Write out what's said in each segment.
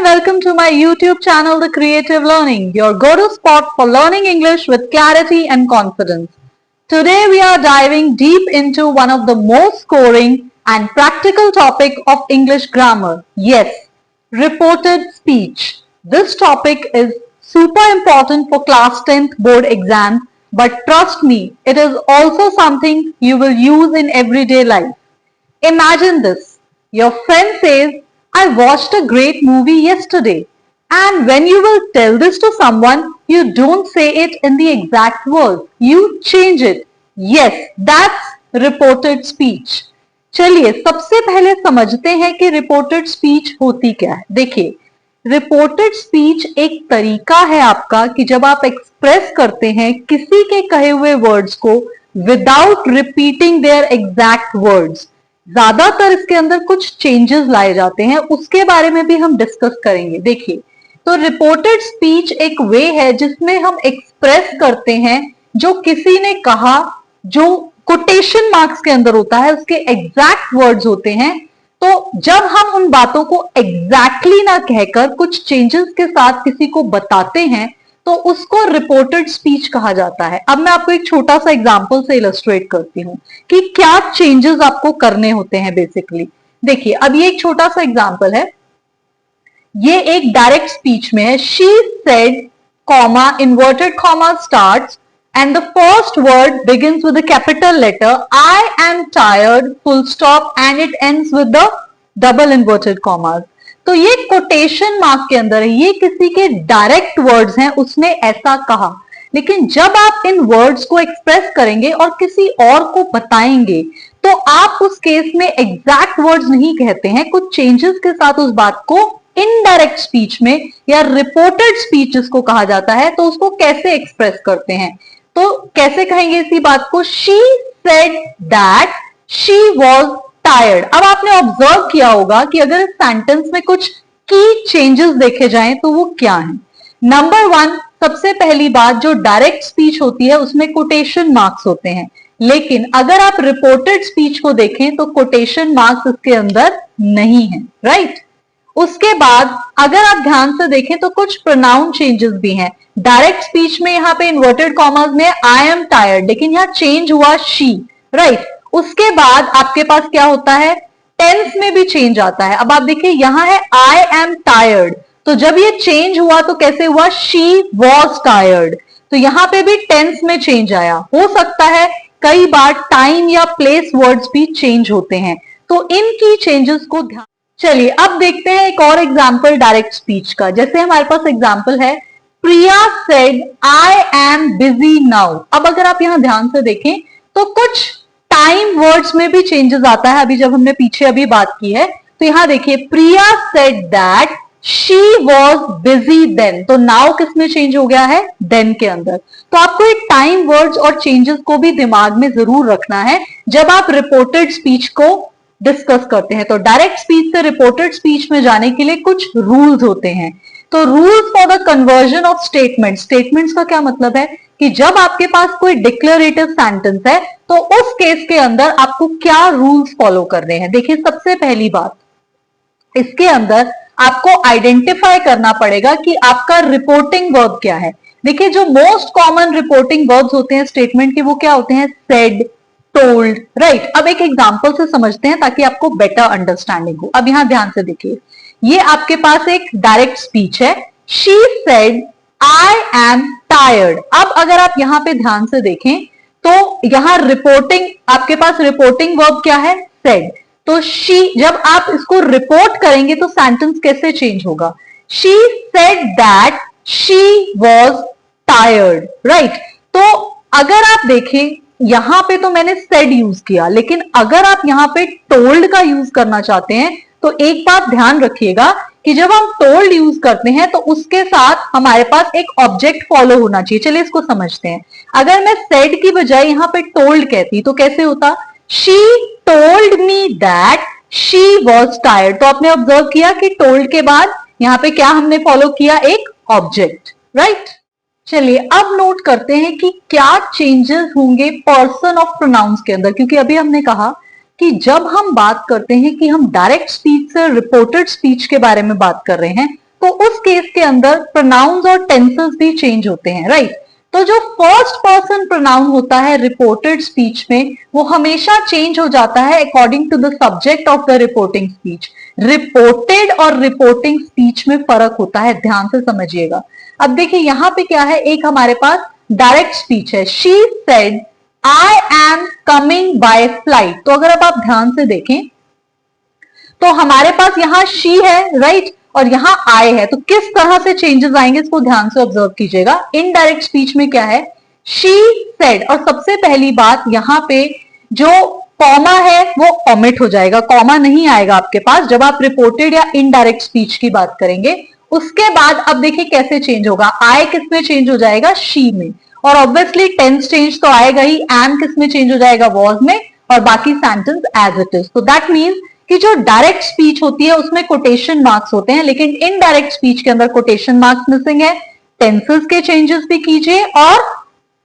welcome to my YouTube channel, The Creative Learning, your go-to spot for learning English with clarity and confidence. Today we are diving deep into one of the most scoring and practical topic of English grammar. Yes, reported speech. This topic is super important for class 10th board exam, but trust me, it is also something you will use in everyday life. Imagine this. Your friend says, I watched a great movie yesterday. And when you will tell this to someone, you don't say it in the exact words. You change it. Yes, that's reported speech. चलिए सबसे पहले समझते हैं कि reported speech होती क्या है. देखिए, रिपोर्टेड स्पीच एक तरीका है आपका कि जब आप एक्सप्रेस करते हैं किसी के कहे हुए वर्ड्स को without repeating their exact words. ज्यादातर इसके अंदर कुछ चेंजेस लाए जाते हैं, उसके बारे में भी हम डिस्कस करेंगे. देखिए, तो रिपोर्टेड स्पीच एक वे है जिसमें हम एक्सप्रेस करते हैं जो किसी ने कहा, जो कोटेशन मार्क्स के अंदर होता है, उसके एग्जैक्ट वर्ड्स होते हैं. तो जब हम उन बातों को एग्जैक्टली ना कहकर कुछ चेंजेस के साथ किसी को बताते हैं तो उसको रिपोर्टेड स्पीच कहा जाता है. अब मैं आपको एक छोटा सा एग्जांपल से इलस्ट्रेट करती हूँ कि क्या चेंजेस आपको करने होते हैं बेसिकली. देखिए, अब ये एक छोटा सा एग्जांपल है, ये एक डायरेक्ट स्पीच में है. She said comma inverted comma starts and the first word begins with a capital letter. I am tired, full stop, and it ends with the double inverted commas. तो ये quotation mark के अंदर है, ये किसी के डायरेक्ट वर्ड्स हैं, उसने ऐसा कहा. लेकिन जब आप इन वर्ड्स को एक्सप्रेस करेंगे और किसी और को बताएंगे तो आप उस केस में एग्जैक्ट वर्ड्स नहीं कहते हैं, कुछ चेंजेस के साथ उस बात को इनडायरेक्ट स्पीच में या रिपोर्टेड स्पीच जिसको कहा जाता है, तो उसको कैसे एक्सप्रेस करते हैं. तो कैसे कहेंगे इसी बात को? She said that she was tired. अब आपने ऑब्जर्व किया होगा कि अगर इस सेंटेंस में कुछ की चेंजेस देखे जाएं तो वो क्या है. नंबर 1, सबसे पहली बात, जो डायरेक्ट स्पीच होती है उसमें कोटेशन मार्क्स होते हैं, लेकिन अगर आप रिपोर्टेड स्पीच को देखें तो कोटेशन मार्क्स इसके अंदर नहीं है, राइट. उसके बाद अगर आप ध्यान से देखें तो कुछ प्रोनाउन चेंजेस भी हैं. डायरेक्ट स्पीच में यहाँ पे इन्वर्टेड कॉमर्स में आई एम टायर्ड, लेकिन यहाँ चेंज हुआ शी, राइट. उसके बाद आपके पास क्या होता है, टेंस में भी चेंज आता है. अब आप देखिए, यहाँ है आई एम टायर्ड, तो जब ये चेंज हुआ तो कैसे हुआ, शी वॉज टायर्ड. तो यहाँ पे भी टेंस में चेंज आया. हो सकता है कई बार टाइम या प्लेस वर्ड्स भी चेंज होते हैं, तो इनकी चेंजेस को ध्यान. चलिए अब देखते हैं एक और एग्जाम्पल डायरेक्ट स्पीच का. जैसे हमारे पास एग्जाम्पल है, Priya said I am busy now. अब अगर आप यहां ध्यान से देखें तो कुछ टाइम वर्ड्स में भी चेंजेस आता है. अभी जब हमने पीछे अभी बात की है तो यहां देखिए, Priya said that she was busy then. तो नाउ किस में चेंज हो गया है, देन के अंदर. तो आपको एक टाइम वर्ड्स और चेंजेस को भी दिमाग में जरूर रखना है जब आप रिपोर्टेड स्पीच को डिस्कस करते हैं. तो डायरेक्ट स्पीच से रिपोर्टेड स्पीच में जाने के लिए कुछ रूल्स होते हैं. तो rules for the conversion of statement. Statements का क्या मतलब है कि जब आपके पास कोई डिक्लेरेटिव सेंटेंस है तो उस केस के अंदर आपको क्या रूल्स फॉलो करने हैं. देखिए, सबसे पहली बात, इसके अंदर आपको आइडेंटिफाई करना पड़ेगा कि आपका रिपोर्टिंग वर्ब क्या है. देखिए, जो मोस्ट कॉमन रिपोर्टिंग वर्ब्स होते हैं स्टेटमेंट के, वो क्या होते हैं, सेड, टोल्ड, राइट. अब एक एग्जांपल से समझते हैं ताकि आपको बेटर अंडरस्टैंडिंग हो. अब यहां ध्यान से देखिए, ये आपके पास एक डायरेक्ट स्पीच है. She said I am tired. अब अगर आप यहां पे ध्यान से देखें तो यहां रिपोर्टिंग, आपके पास रिपोर्टिंग वर्ब क्या है, सेड. तो शी, जब आप इसको रिपोर्ट करेंगे तो सेंटेंस कैसे चेंज होगा, she said that she was tired, right. तो अगर आप देखें यहां पे तो मैंने सेड यूज किया, लेकिन अगर आप यहां पे टोल्ड का यूज करना चाहते हैं तो एक बात ध्यान रखिएगा कि जब हम टोल्ड यूज करते हैं तो उसके साथ हमारे पास एक ऑब्जेक्ट फॉलो होना चाहिए. चलिए इसको समझते हैं. अगर मैं सेड की बजाय यहां पे टोल्ड कहती तो कैसे होता, she told me that she was tired. तो आपने ऑब्जर्व किया कि टोल्ड के बाद यहां पे क्या हमने फॉलो किया, एक ऑब्जेक्ट, राइट. चलिए अब नोट करते हैं कि क्या चेंजेस होंगे पर्सन ऑफ प्रोनाउंस के अंदर, क्योंकि अभी हमने कहा कि जब हम बात करते हैं कि हम डायरेक्ट स्पीच से रिपोर्टेड स्पीच के बारे में बात कर रहे हैं तो उस केस के अंदर प्रोनाउंस और टेंसेस भी चेंज होते हैं, राइट। तो जो फर्स्ट पर्सन प्रोनाउन होता है रिपोर्टेड स्पीच में, वो हमेशा चेंज हो जाता है according to the subject of the reporting speech. Reported और रिपोर्टिंग स्पीच में फर्क होता है, ध्यान से समझिएगा। अब देखिए यहां पे क्या है, एक हमारे पास डायरेक्ट स्पीच है, she said I am coming by flight. तो अगर अब आप ध्यान से देखें तो हमारे पास यहां शी है, राइट, और यहां आई है। तो किस तरह से चेंजेस आएंगे इसको ध्यान से ऑब्जर्व कीजिएगा। इनडायरेक्ट स्पीच में क्या है, शी सेड, और सबसे पहली बात यहां पे जो कॉमा है वो ओमिट हो जाएगा, कॉमा नहीं आएगा आपके पास जब आप रिपोर्टेड या इनडायरेक्ट स्पीच की बात करेंगे। उसके बाद अब देखिए कैसे चेंज होगा, आई किस में चेंज हो जाएगा, शी में, और ऑब्वियसली टेंस चेंज तो आएगा ही, एम किस में चेंज हो जाएगा, वॉज में, और बाकी सेंटेंस एज इट इज। तो दैट मीन्स कि जो डायरेक्ट स्पीच होती है उसमें कोटेशन मार्क्स होते हैं, लेकिन इनडायरेक्ट स्पीच के अंदर कोटेशन मार्क्स मिसिंग है। टेंसेस के चेंजेस भी कीजिए और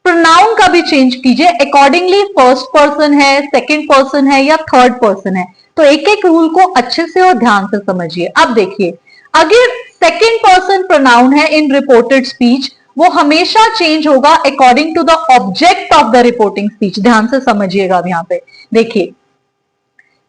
प्रोनाउन का भी चेंज कीजिए अकॉर्डिंगली, फर्स्ट पर्सन है, सेकंड पर्सन है या थर्ड पर्सन है। तो एक एक रूल को अच्छे से और ध्यान से समझिए। अब देखिए अगर सेकंड पर्सन प्रोनाउन है इन रिपोर्टेड स्पीच, वो हमेशा चेंज होगा according to the object of the reporting speech. ध्यान से समझिएगा। अब यहां पे देखिए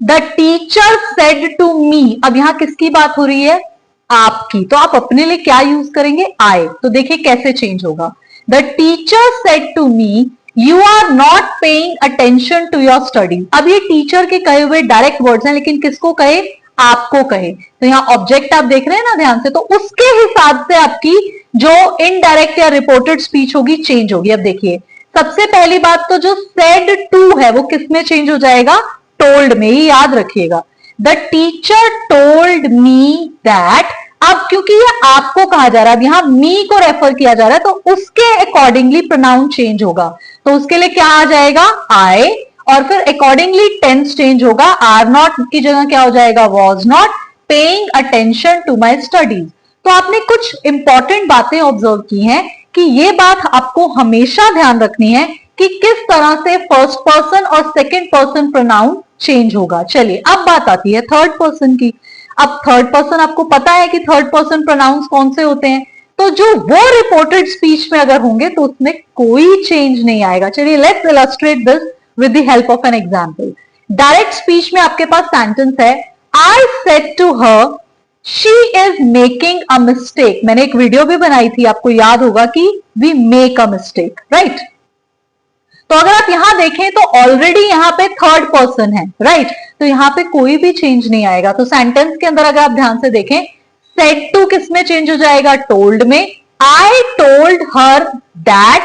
the teacher said to me, अब यहां किसकी बात हो रही है, आपकी, तो आप अपने लिए क्या यूज करेंगे, आई। तो देखिए कैसे चेंज होगा, the teacher said to me you are not paying attention to your study. अब ये टीचर के कहे हुए डायरेक्ट वर्ड्स हैं, लेकिन किसको कहे, आपको कहे। तो यहाँ ऑब्जेक्ट आप देख रहे हैं ना ध्यान से, तो उसके हिसाब से आपकी जो इनडायरेक्ट या रिपोर्टेड स्पीच होगी चेंज होगी। अब देखिए सबसे पहली बात तो जो सेड टू है वो किस में चेंज हो जाएगा, टोल्ड में, ही याद रखिएगा। The teacher told me that, अब क्योंकि ये आपको कहा जा रहा है, यहां मी को रेफर किया जा रहा है, तो उसके अकॉर्डिंगली प्रोनाउन चेंज होगा। तो उसके लिए क्या आ जाएगा, आई, और फिर अकॉर्डिंगली टेंस चेंज होगा, आर नॉट की जगह क्या हो जाएगा, was not paying attention to my studies. तो आपने कुछ इंपॉर्टेंट बातें ऑब्जर्व की हैं कि ये बात आपको हमेशा ध्यान रखनी है कि किस तरह से फर्स्ट पर्सन और सेकंड पर्सन प्रोनाउन चेंज होगा। चलिए अब बात आती है थर्ड पर्सन की। अब थर्ड पर्सन आपको पता है कि थर्ड पर्सन प्रोनाउंस कौन से होते हैं, तो जो वो रिपोर्टेड स्पीच में अगर होंगे तो उसमें कोई चेंज नहीं आएगा। चलिए let's illustrate this with the help of an example. Direct speech में आपके पास सेंटेंस है, I said to her she is making a mistake. मैंने एक वीडियो भी बनाई थी, आपको याद होगा कि we make a mistake, right. तो अगर आप यहां देखें तो ऑलरेडी यहां पे थर्ड पर्सन है, राइट, तो यहां पे कोई भी चेंज नहीं आएगा। तो सेंटेंस के अंदर अगर आप ध्यान से देखें, सेड टू किस में चेंज हो जाएगा, टोल्ड में। I told her that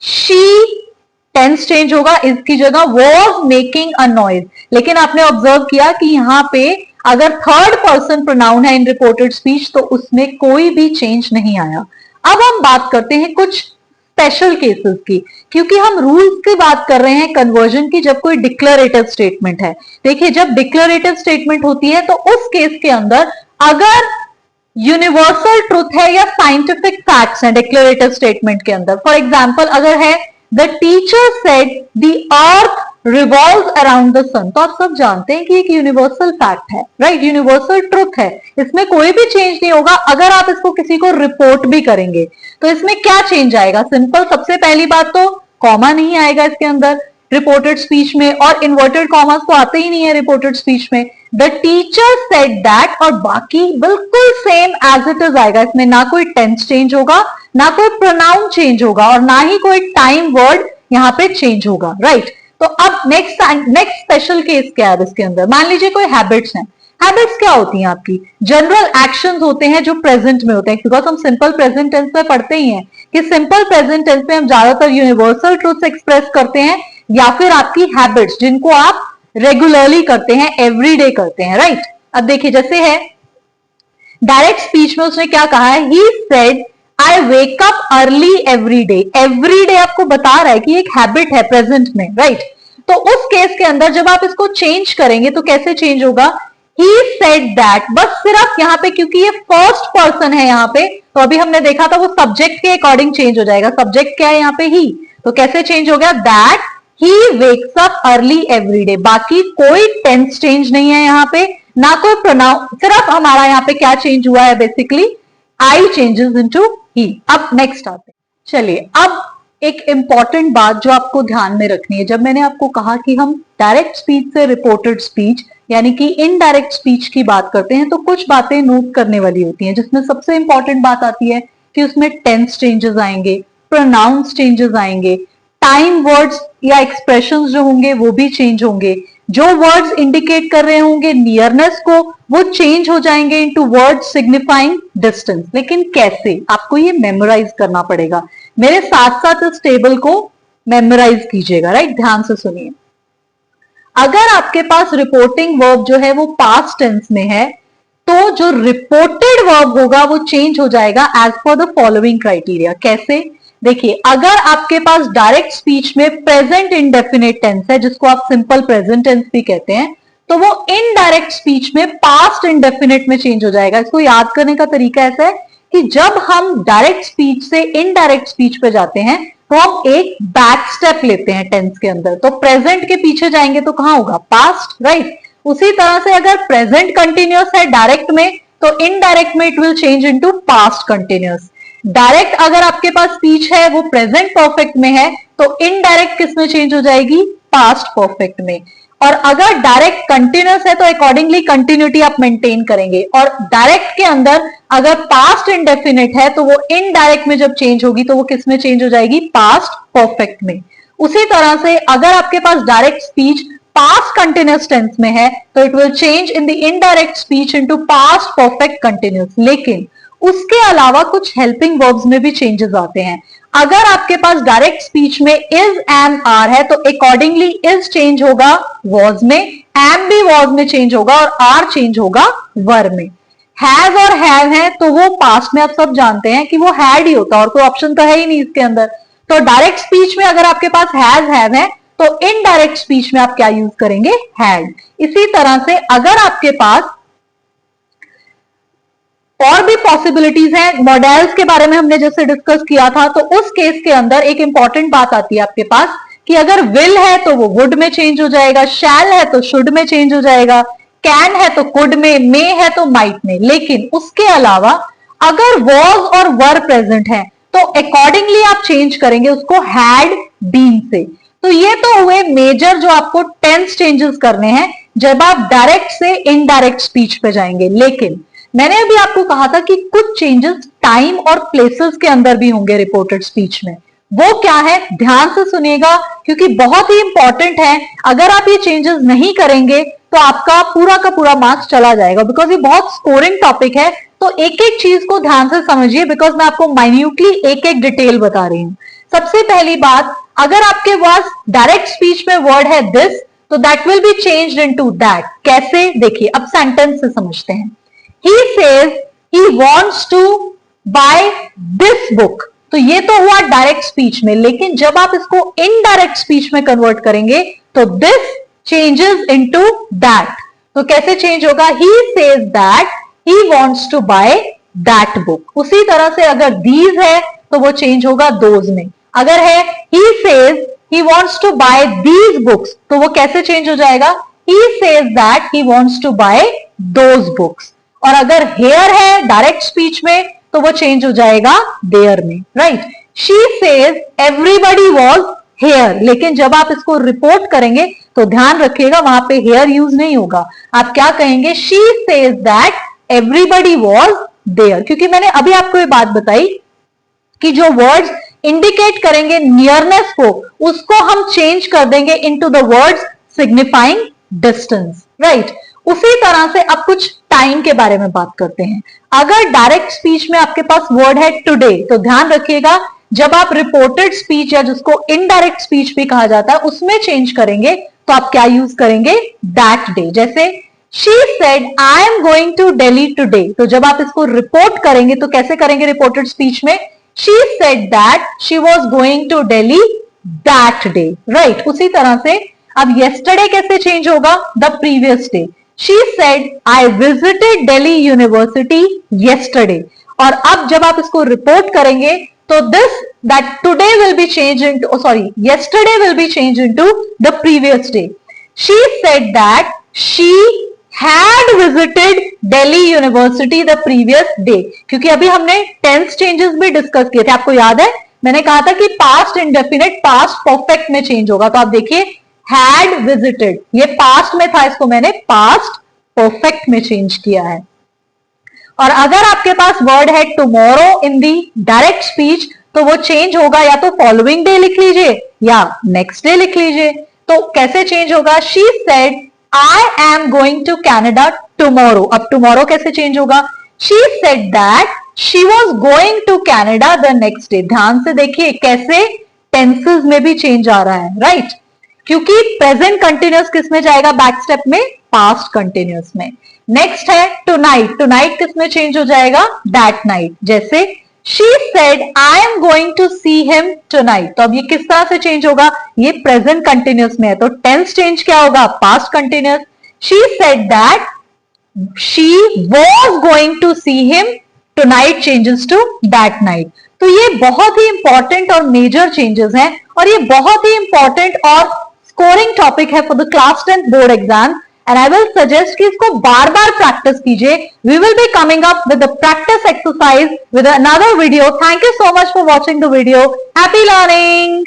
she, tense change होगा, इसकी जगह वॉज मेकिंग अ नॉइज। लेकिन आपने ऑब्जर्व किया कि यहां पे अगर थर्ड पर्सन प्रोनाउन है इन रिपोर्टेड स्पीच तो उसमें कोई भी चेंज नहीं आया। अब हम बात करते हैं कुछ स्पेशल केसेस की, क्योंकि हम रूल्स की बात कर रहे हैं कन्वर्जन की जब कोई डिक्लेरेटिव स्टेटमेंट है। देखिए जब डिक्लेरेटिव स्टेटमेंट होती है तो उस केस के अंदर अगर यूनिवर्सल ट्रूथ है या साइंटिफिक फैक्ट्स हैं डिक्लेरेटिव स्टेटमेंट के अंदर, फॉर एग्जाम्पल अगर है the teacher said the earth revolve around the sun, तो आप सब जानते हैं कि एक यूनिवर्सल फैक्ट है, राइट, यूनिवर्सल ट्रुथ है, इसमें कोई भी चेंज नहीं होगा। अगर आप इसको किसी को रिपोर्ट भी करेंगे तो इसमें क्या चेंज आएगा, सिंपल, सबसे पहली बात तो कॉमा नहीं आएगा इसके अंदर रिपोर्टेड स्पीच में, और इन्वर्टेड कॉमास तो आते ही नहीं है रिपोर्टेड स्पीच में। द टीचर सेड दैट, और बाकी बिल्कुल सेम एज इट इज आएगा, इसमें ना कोई टेंस चेंज होगा, ना कोई प्रोनाउन चेंज होगा, और ना ही कोई टाइम वर्ड यहां पे चेंज होगा, राइट। तो अब नेक्स्ट स्पेशल केस क्या है इसके अंदर, मान लीजिए कोई हैबिट्स हैं। हैबिट्स क्या होती हैं आपकी, जनरल एक्शंस होते हैं जो प्रेजेंट में होते हैं, बिकॉज हम सिंपल प्रेजेंट टेंस में पढ़ते ही हैं कि सिंपल प्रेजेंट टेंस में हम ज्यादातर यूनिवर्सल ट्रूथ्स एक्सप्रेस करते हैं या फिर आपकी हैबिट्स जिनको आप रेगुलरली करते हैं, एवरीडे करते हैं, राइट। अब देखिए जैसे है डायरेक्ट स्पीच में उसने क्या कहा है, he said I wake up early every day. Every day आपको बता रहा है कि एक हैबिट है प्रेजेंट में, राइट। तो उस केस के अंदर जब आप इसको चेंज करेंगे तो कैसे चेंज होगा, ही सेड दैट, बस सिर्फ यहाँ पे क्योंकि ये फर्स्ट पर्सन है यहाँ पे, तो अभी हमने देखा था वो सब्जेक्ट के अकॉर्डिंग चेंज हो जाएगा। सब्जेक्ट क्या है यहाँ पे, ही, तो कैसे चेंज हो गया, that he wakes up early every day. बाकी कोई टेंस चेंज नहीं है यहाँ पे, ना कोई प्रोनाउन, सिर्फ हमारा यहाँ पे क्या चेंज हुआ है बेसिकली, आई चेंजेस इनटू ही। अब नेक्स्ट आते हैं, चलिए अब एक इंपॉर्टेंट बात जो आपको ध्यान में रखनी है, जब मैंने आपको कहा कि हम डायरेक्ट स्पीच से रिपोर्टेड स्पीच यानी कि इनडायरेक्ट स्पीच की बात करते हैं, तो कुछ बातें नोट करने वाली होती हैं, जिसमें सबसे इंपॉर्टेंट बात आती है कि उसमें टेंस चेंजेस आएंगे, प्रोनाउंस चेंजेस आएंगे, टाइम वर्ड्स या एक्सप्रेशंस जो होंगे वो भी चेंज होंगे, जो वर्ड्स इंडिकेट कर रहे होंगे नियरनेस को वो चेंज हो जाएंगे इनटू वर्ड्स सिग्निफाइंग डिस्टेंस। लेकिन कैसे, आपको ये मेमोराइज करना पड़ेगा। मेरे साथ साथ इस टेबल को मेमोराइज कीजिएगा, राइट, ध्यान से सुनिए। अगर आपके पास रिपोर्टिंग वर्ब जो है वो पास्ट टेंस में है, तो जो रिपोर्टेड वर्ब होगा वो चेंज हो जाएगा as per the following criteria. कैसे, देखिए, अगर आपके पास डायरेक्ट स्पीच में प्रेजेंट इंडेफिनिट टेंस है, जिसको आप सिंपल प्रेजेंट टेंस भी कहते हैं, तो वो इनडायरेक्ट स्पीच में पास्ट इंडेफिनिट में चेंज हो जाएगा। इसको याद करने का तरीका ऐसा है कि जब हम डायरेक्ट स्पीच से इनडायरेक्ट स्पीच पे जाते हैं तो हम एक बैक स्टेप लेते हैं टेंस के अंदर। तो प्रेजेंट के पीछे जाएंगे तो कहां होगा, पास्ट, राइट। उसी तरह से अगर प्रेजेंट कंटिन्यूअस है डायरेक्ट में, तो इनडायरेक्ट में it will change into past continuous. Direct अगर आपके पास स्पीच है वो प्रेजेंट परफेक्ट में है, तो इनडायरेक्ट किस में चेंज हो जाएगी, पास्ट परफेक्ट में। और अगर डायरेक्ट कंटिन्यूअस है तो अकॉर्डिंगली कंटिन्यूटी आप मेंटेन करेंगे। और डायरेक्ट के अंदर अगर पास्ट इंडेफिनिट है तो वो इनडायरेक्ट में जब चेंज होगी तो वो किस में चेंज हो जाएगी, पास्ट परफेक्ट में। उसी तरह से अगर आपके पास direct speech past continuous tense में है तो it will change in the indirect speech into past perfect continuous. लेकिन उसके अलावा कुछ हेल्पिंग वर्ब्स में भी चेंजेस आते हैं। अगर आपके पास डायरेक्ट स्पीच में इज एंड आर है तो अकॉर्डिंगली इज चेंज होगा वॉज में, एम भी वॉज में चेंज होगा और आर चेंज होगा वर में। हैज और हैव है तो वो पास्ट में आप सब जानते हैं कि वो हैड ही होता है और कोई ऑप्शन तो है ही नहीं इसके अंदर। तो डायरेक्ट स्पीच में अगर आपके पास हैज हैव है तो इनडायरेक्ट स्पीच में आप क्या यूज करेंगे, हैड। इसी तरह से अगर आपके पास और भी पॉसिबिलिटीज हैं, मॉडल्स के बारे में हमने जैसे डिस्कस किया था, तो उस केस के अंदर एक इंपॉर्टेंट बात आती है आपके पास कि अगर विल है तो वो वुड में चेंज हो जाएगा, शैल है तो शुड में चेंज हो जाएगा, कैन है तो कुड में, मे है तो माइट में। लेकिन उसके अलावा अगर वॉज और वर प्रेजेंट है तो अकॉर्डिंगली आप चेंज करेंगे उसको हैड बीन से। तो ये तो हुए मेजर जो आपको टेंस चेंजेस करने हैं जब आप डायरेक्ट से इनडायरेक्ट स्पीच पे जाएंगे। लेकिन मैंने अभी आपको कहा था कि कुछ चेंजेस टाइम और प्लेसेस के अंदर भी होंगे रिपोर्टेड स्पीच में। वो क्या है, ध्यान से सुनिएगा क्योंकि बहुत ही इंपॉर्टेंट है। अगर आप ये चेंजेस नहीं करेंगे तो आपका पूरा का पूरा मार्क्स चला जाएगा, बिकॉज ये बहुत स्कोरिंग टॉपिक है। तो एक एक चीज को ध्यान से समझिए, बिकॉज मैं आपको माइन्यूटली एक एक डिटेल बता रही हूं। सबसे पहली बात, अगर आपके पास डायरेक्ट स्पीच में वर्ड है दिस, तो that will be changed into that. कैसे, देखिए अब सेंटेंस से समझते हैं। He says he wants to buy this book। तो ये तो हुआ डायरेक्ट स्पीच में, लेकिन जब आप इसको इनडायरेक्ट स्पीच में कन्वर्ट करेंगे तो दिस चेंजेस इनटू दैट। तो कैसे चेंज होगा, he says that he wants to buy that book। उसी तरह से अगर these है तो वो चेंज होगा those में। अगर है he says he wants to buy these books तो वो कैसे चेंज हो जाएगा, he says that he wants to buy those books। और अगर हेयर है डायरेक्ट स्पीच में तो वो चेंज हो जाएगा देयर में, right. She says everybody was here, लेकिन जब आप इसको रिपोर्ट करेंगे तो ध्यान रखिएगा वहां पे हेयर यूज नहीं होगा। आप क्या कहेंगे, she says that everybody was there. क्योंकि मैंने अभी आपको ये बात बताई कि जो वर्ड्स इंडिकेट करेंगे नियरनेस को, उसको हम चेंज कर देंगे into the words signifying distance, right. उसी तरह से अब कुछ टाइम के बारे में बात करते हैं। अगर डायरेक्ट स्पीच में आपके पास वर्ड है टुडे, तो ध्यान रखिएगा जब आप रिपोर्टेड स्पीच या जिसको इनडायरेक्ट स्पीच भी कहा जाता है उसमें चेंज करेंगे तो आप क्या यूज करेंगे, दैट डे। जैसे she said I am going to Delhi today, तो जब आप इसको रिपोर्ट करेंगे तो कैसे करेंगे रिपोर्टेड स्पीच में, she said that she was going to Delhi that day, right. उसी तरह से अब येस्टरडे कैसे चेंज होगा, the previous day. She said, I visited Delhi University yesterday। और अब जब आप इसको रिपोर्ट करेंगे तो that today will be changed into, yesterday will be changed into the previous day। She said that she had visited Delhi University the previous day, क्योंकि अभी हमने टेंस चेंजेस भी डिस्कस किए थे, आपको याद है मैंने कहा था कि पास्ट इंडेफिनिट पास्ट परफेक्ट में चेंज होगा, तो आप देखिए had visited, ये पास्ट में था, इसको मैंने पास्ट परफेक्ट में चेंज किया है। और अगर आपके पास वर्ड है tomorrow in the direct speech, तो वो चेंज होगा, या तो फॉलोइंग डे लिख लीजिए या नेक्स्ट डे लिख लीजिए। तो कैसे चेंज होगा? She said I am going to Canada tomorrow, अब टुमारो कैसे चेंज होगा? She said that she was going to Canada the next day. ध्यान से देखिए कैसे टेंसेस में भी चेंज आ रहा है, राइट? क्योंकि प्रेजेंट कंटिन्यूअस किस में जाएगा? बैक स्टेप में, पास्ट कंटिन्यूअस में। नेक्स्ट है टुनाइट, टुनाइट किस में चेंज हो जाएगा? That night. जैसे she said I am going to see him tonight, तो अब ये किस तरह से चेंज होगा? ये प्रेजेंट कंटिन्यूअस में है, तो टेंस चेंज क्या होगा? Past continuous. She said that she was going to see him tonight changes to that night. तो ये बहुत ही इंपॉर्टेंट और मेजर चेंजेस हैं, और ये बहुत ही इंपॉर्टेंट और स्कोरिंग टॉपिक है for the class 10th board exam, and I will suggest कि इसको बार बार प्रैक्टिस कीजिए। We will be coming up with the practice exercise with another video. Thank you so much for watching the video. Happy learning.